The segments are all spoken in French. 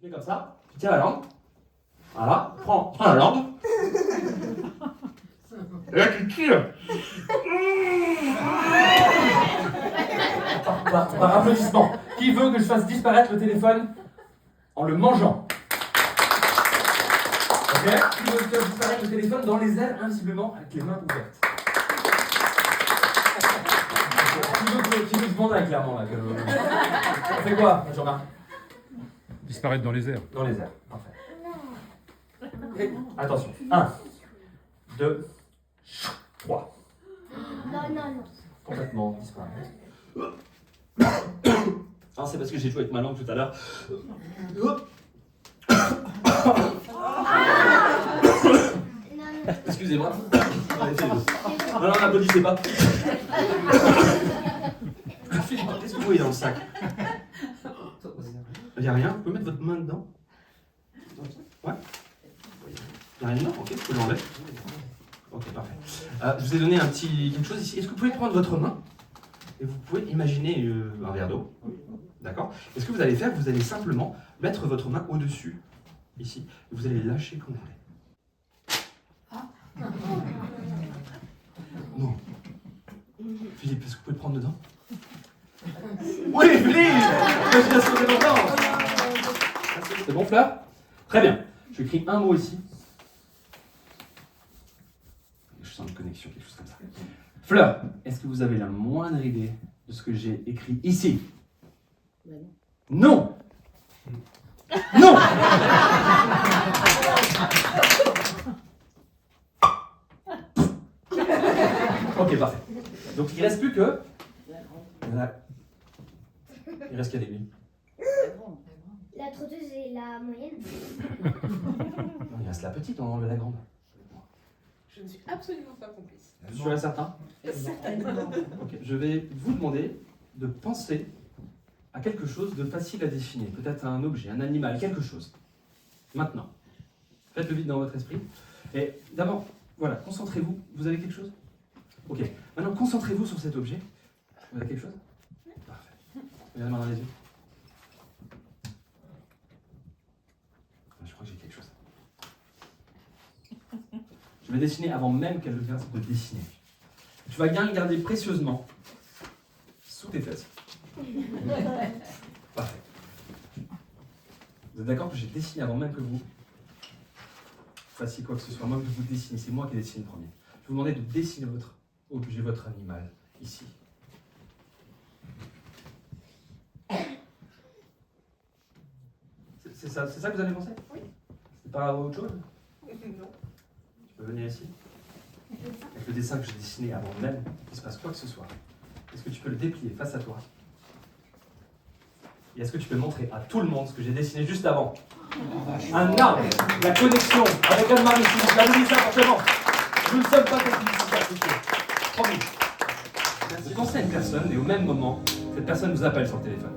fais comme ça, tu tiens la langue. Voilà, prends la langue. Et là, tu tires. Par applaudissement. Qui veut que je fasse disparaître le téléphone en le mangeant? Ok? Qui veut que je fasse disparaître le téléphone dans les airs invisiblement avec les mains ouvertes? Qui veut que je m'en aille clairement là? On fait quoi, Jean-Marc? Disparaître dans les airs. Dans les airs, parfait. Et attention, 1, 2, 3. Non. Complètement disparaître. Non, c'est parce que j'ai joué avec ma langue tout à l'heure. Excusez-moi. Non, n'applaudissez pas. Qu'est-ce que vous voyez dans le sac? Il n'y a rien? Vous pouvez mettre votre main dedans? Ouais? Il n'y a rien dedans? Ok, vous pouvez l'enlever. Ok, parfait. Je vous ai donné un petit quelque chose ici. Est-ce que vous pouvez prendre votre main et vous pouvez imaginer un verre d'eau? D'accord? Et ce que vous allez faire, vous allez simplement mettre votre main au-dessus, ici, et vous allez lâcher comme vous voulez. Non. Philippe, est-ce que vous pouvez le prendre dedans? Oui, Philippe! Imagination débordante! C'est bon, Fleur? Très bien. Je écris un mot ici. Je sens une connexion, quelque chose comme ça. Fleur, est-ce que vous avez la moindre idée de ce que j'ai écrit ici? Non! Non! Ok, parfait. Donc il ne reste plus que... Il reste qu'à l'aiguille. La trotteuse et la moyenne. Non, il reste la petite, on a enlevé la grande. Je ne suis absolument pas complice. Sûr et certain? Certainement. Ok, je vais vous demander de penser à quelque chose de facile à définir. Peut-être un objet, un animal, quelque chose. Maintenant. Faites le vide dans votre esprit. Et d'abord, voilà, concentrez-vous. Vous avez quelque chose? Ok. Maintenant, concentrez-vous sur cet objet. Vous avez quelque chose? Parfait. Mettez la main dans les yeux. Je crois que j'ai quelque chose. Je vais dessiner avant même qu'elle le fasse de dessiner. Tu vas bien le garder précieusement sous tes fesses. Parfait. Vous êtes d'accord que j'ai dessiné avant même que vous fassiez quoi que ce soit, moi que vous dessinez, c'est moi qui dessine le premier. Je vais vous demander de dessiner votre objet, votre animal, ici. C'est ça que vous avez pensé? Oui. C'est pas autre chose? Non. Tu peux venir ici? Avec le dessin que j'ai dessiné avant même qu'il se passe quoi que ce soit. Est-ce que tu peux le déplier face à toi? Et est-ce que tu peux montrer à tout le monde ce que j'ai dessiné juste avant? Un arbre, la connexion avec Anne-Marie, la Louisa forcément. Nous ne sommes pas complices, promis. Vous pensez à une personne et au même moment, cette personne vous appelle sur le téléphone.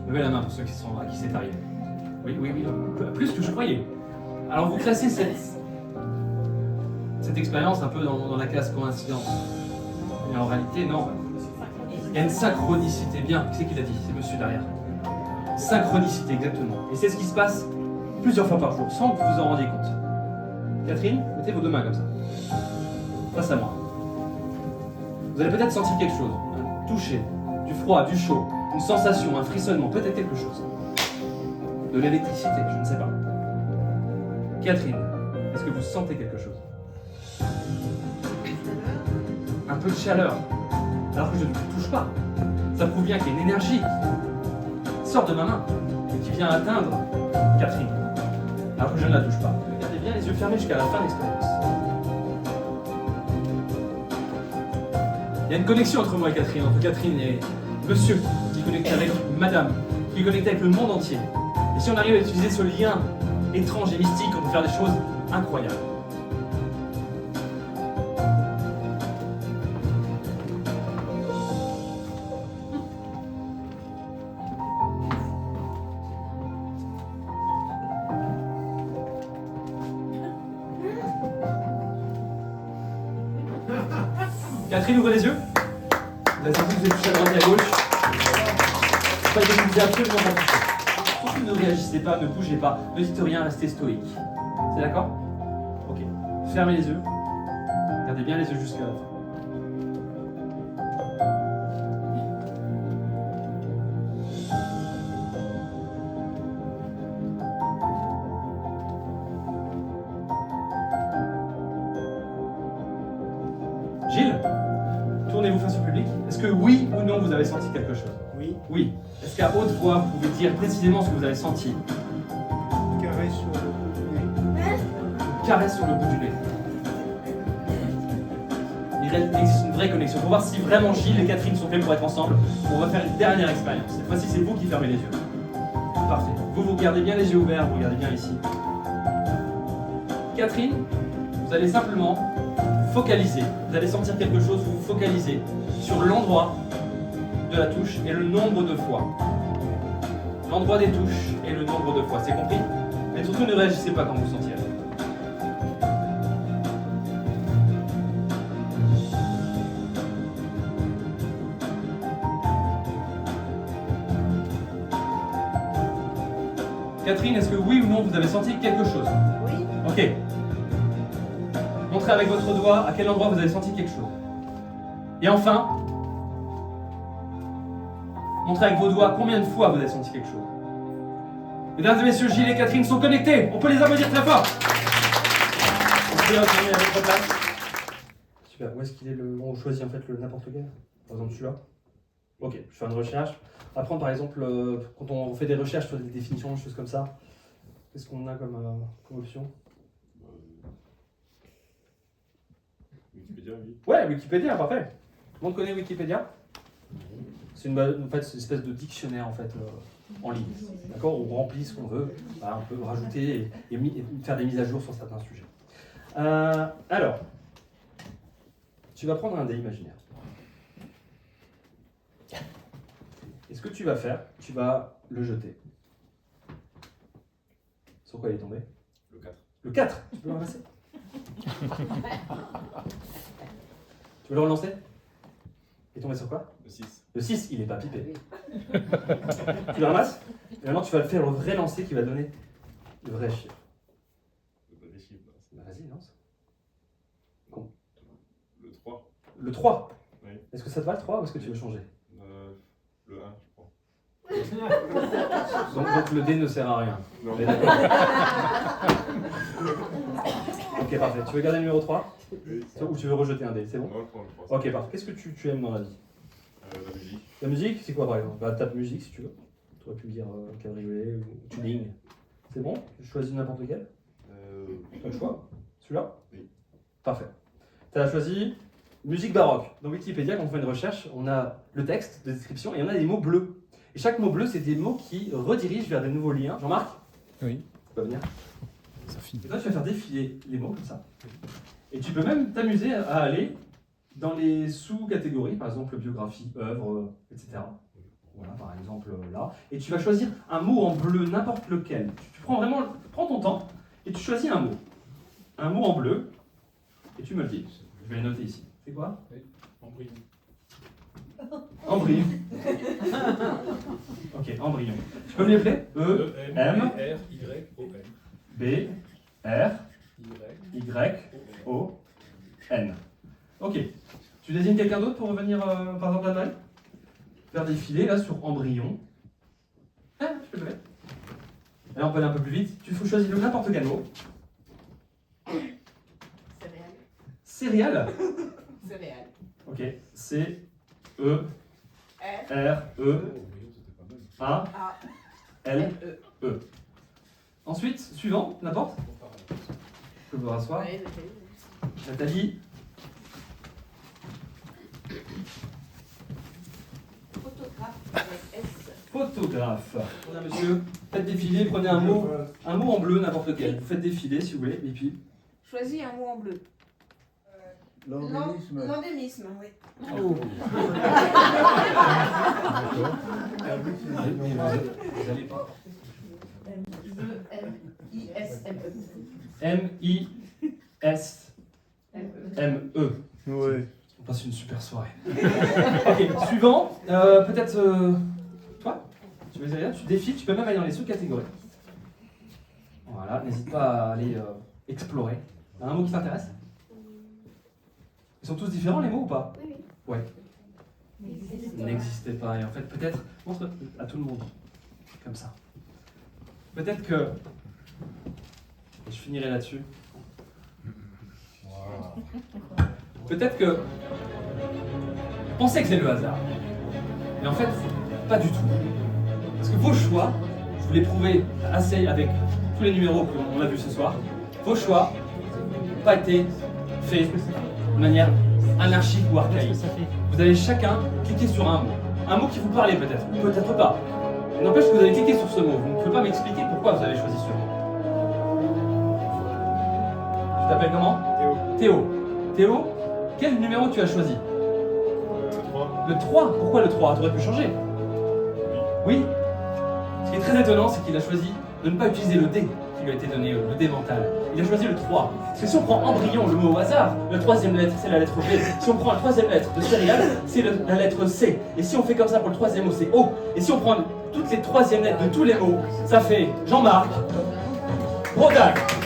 Levez la main pour ceux qui sont à qui c'est arrivé. Oui, plus que je croyais. Alors vous classez cette expérience un peu dans la classe coïncidence. Et en réalité, non. Il y a une synchronicité. Bien, qui c'est qui l'a dit? C'est monsieur derrière. Synchronicité, exactement. Et c'est ce qui se passe plusieurs fois par jour, sans que vous vous en rendiez compte. Catherine, mettez vos deux mains comme ça. Face à moi. Vous allez peut-être sentir quelque chose. Un toucher, du froid, du chaud, une sensation, un frissonnement, peut-être quelque chose. De l'électricité, je ne sais pas. Catherine, est-ce que vous sentez quelque chose? Un peu de chaleur, alors que je ne vous touche pas. Ça prouve bien qu'il y a une énergie qui sort de ma main et qui vient atteindre Catherine, alors que je ne la touche pas. Regardez bien les yeux fermés jusqu'à la fin de l'expérience. Il y a une connexion entre moi et Catherine, entre Catherine et monsieur, qui est connecté avec madame, qui est connecté avec le monde entier. Et si on arrive à utiliser ce lien étrange et mystique, on peut faire des choses incroyables. Catherine, ouvrez les yeux. Vous avez senti que vous êtes touché à droite et à gauche. C'est pas que je ne vous ai absolument pas touché. Surtout ne réagissez pas, ne bougez pas, ne dites rien, restez stoïque. C'est d'accord? Ok. Fermez les yeux. Gardez bien les yeux jusqu'à la fin. Gilles, tournez-vous face au public. Est-ce que oui ou non vous avez senti quelque chose? Oui, Oui. Est-ce qu'à haute voix vous pouvez dire précisément ce que vous avez senti? carré sur le bout du nez. Une caresse sur le bout du nez. Il existe une vraie connexion. Pour voir si vraiment Gilles et Catherine sont faits pour être ensemble, on va faire une dernière expérience. Cette fois-ci, c'est vous qui fermez les yeux. Parfait. Vous gardez bien les yeux ouverts, vous regardez bien ici. Catherine, vous allez simplement focaliser. Vous allez sentir quelque chose, vous vous focalisez sur l'endroit de la touche et le nombre de fois. L'endroit des touches et le nombre de fois, c'est compris? Mais surtout ne réagissez pas quand vous sentirez. Catherine, est-ce que oui ou non vous avez senti quelque chose? Oui. Ok. Montrez avec votre doigt à quel endroit vous avez senti quelque chose. Et enfin, montrez avec vos doigts combien de fois vous avez senti quelque chose. Mesdames et messieurs, Gilles et Catherine sont connectés. On peut les applaudir très fort. Vous pouvez retourner à votre place. Super. Où est-ce qu'il est le... On choisit en fait le n'importe lequel. Par exemple celui-là. Ok, je fais une recherche. Apprendre par exemple, quand on fait des recherches sur des définitions, des choses comme ça, qu'est-ce qu'on a comme option? Wikipédia, oui. Ouais, Wikipédia, parfait. Tout le monde connaît Wikipédia? C'est en fait, c'est une espèce de dictionnaire en fait, en ligne. D'accord? On remplit ce qu'on veut, voilà, on peut rajouter et faire des mises à jour sur certains sujets. Alors, tu vas prendre un dé imaginaire. Et ce que tu vas faire, tu vas le jeter. Sur quoi il est tombé? Le 4. Le 4, tu peux le ramasser? Tu veux le relancer? Il est tombé sur quoi? Le 6. Le 6, il n'est pas pipé. Tu le ramasses? Et maintenant tu vas faire le vrai lancer qui va donner le vrai chiffre. Le des chiffres, là. Bah, vas-y, lance. Le 3. Le 3. Oui. Est-ce que ça te va le 3 ou est-ce que tu veux changer? Le 1, je crois. Donc le dé ne sert à rien. Non. On est d'accord. Ok, parfait. Tu veux garder le numéro 3? Oui. Ou tu veux rejeter un dé? C'est bon? Non, je prends le 3. Ok, parfait. Qu'est-ce que tu aimes dans la vie? La musique. La musique, c'est quoi par exemple? Bah, tape musique si tu veux. Tu aurais pu me dire cabriolet ou tuning. C'est bon? Je choisis n'importe lequel? T'as le choix? Celui-là? Oui. Parfait. Tu as choisi musique baroque. Dans Wikipédia, quand on fait une recherche, on a le texte de description et on a des mots bleus. Et chaque mot bleu, c'est des mots qui redirigent vers des nouveaux liens. Jean-Marc? Oui. Tu peux venir? Sophie. Et toi, tu vas faire défiler les mots comme ça. Et tu peux même t'amuser à aller dans les sous-catégories, par exemple biographie, œuvre, etc. Voilà, par exemple là. Et tu vas choisir un mot en bleu, n'importe lequel. Tu prends ton temps et tu choisis un mot. Un mot en bleu, et tu me le dis. Je vais le noter ici. C'est quoi? Embryon. Embryon. Ok, embryon. Tu peux me les appeler? E, M, R, Y, O, N. B, R, Y, Y, O, N. Ok. Tu désignes quelqu'un d'autre pour revenir, par exemple, à Noël? Faire défiler là sur embryon. Ah, tu peux le mettre. Alors on peut aller un peu plus vite. Tu faut choisir n'importe quel mot. Céréales. Céréales. Céréales. Ok. C, E, R. R, E, Embryon, c'était pas mal. A, A. L, E. E. Ensuite, suivant, n'importe. Je peux vous rasseoir. Ouais, j'ai Nathalie. photographe avec S. Photographe. Voilà, monsieur. Faites défiler, prenez un mot en bleu, n'importe lequel. Vous faites défiler si vous voulez, et puis. Choisis un mot en bleu. L'endémisme. L'endémisme, oui. Oh. Vous allez pas. M-I-S-M-E. M-I-S-M-E. Ouais. On passe une super soirée. Ok, suivant. Peut-être. Toi? Tu veux dire, tu défiles, tu peux même aller dans les sous-catégories. Voilà, n'hésite pas à aller explorer. Un mot qui t'intéresse? Ils sont tous différents les mots ou pas? Oui, oui. Ouais. N'existait pas. Et en fait, peut-être, montre à tout le monde, comme ça. Peut-être que, et je finirai là-dessus, peut-être que vous pensez que c'est le hasard. Mais en fait, pas du tout. Parce que vos choix, je vous l'ai prouvé assez avec tous les numéros qu'on a vus ce soir, vos choix n'ont pas été faits de manière anarchique ou archaïque. Vous avez chacun cliqué sur un mot qui vous parlait peut-être, ou peut-être pas. N'empêche que vous avez cliqué sur ce mot. Vous ne pouvez pas m'expliquer pourquoi vous avez choisi ce mot. Tu t'appelles comment? Théo. Théo, quel numéro tu as choisi? Le 3. Le 3. Pourquoi le 3? Tu aurais pu changer. Oui. Ce qui est très étonnant, c'est qu'il a choisi de ne pas utiliser le D qui lui a été donné, le D mental. Il a choisi le 3. Parce que si on prend embryon, le mot au hasard, la troisième lettre, c'est la lettre B. Si on prend la troisième lettre de céréales, c'est la lettre C. Et si on fait comme ça pour le troisième mot, c'est O. Et si on prend toutes les troisièmes lettres de tous les mots, ça fait Jean-Marc Brodac.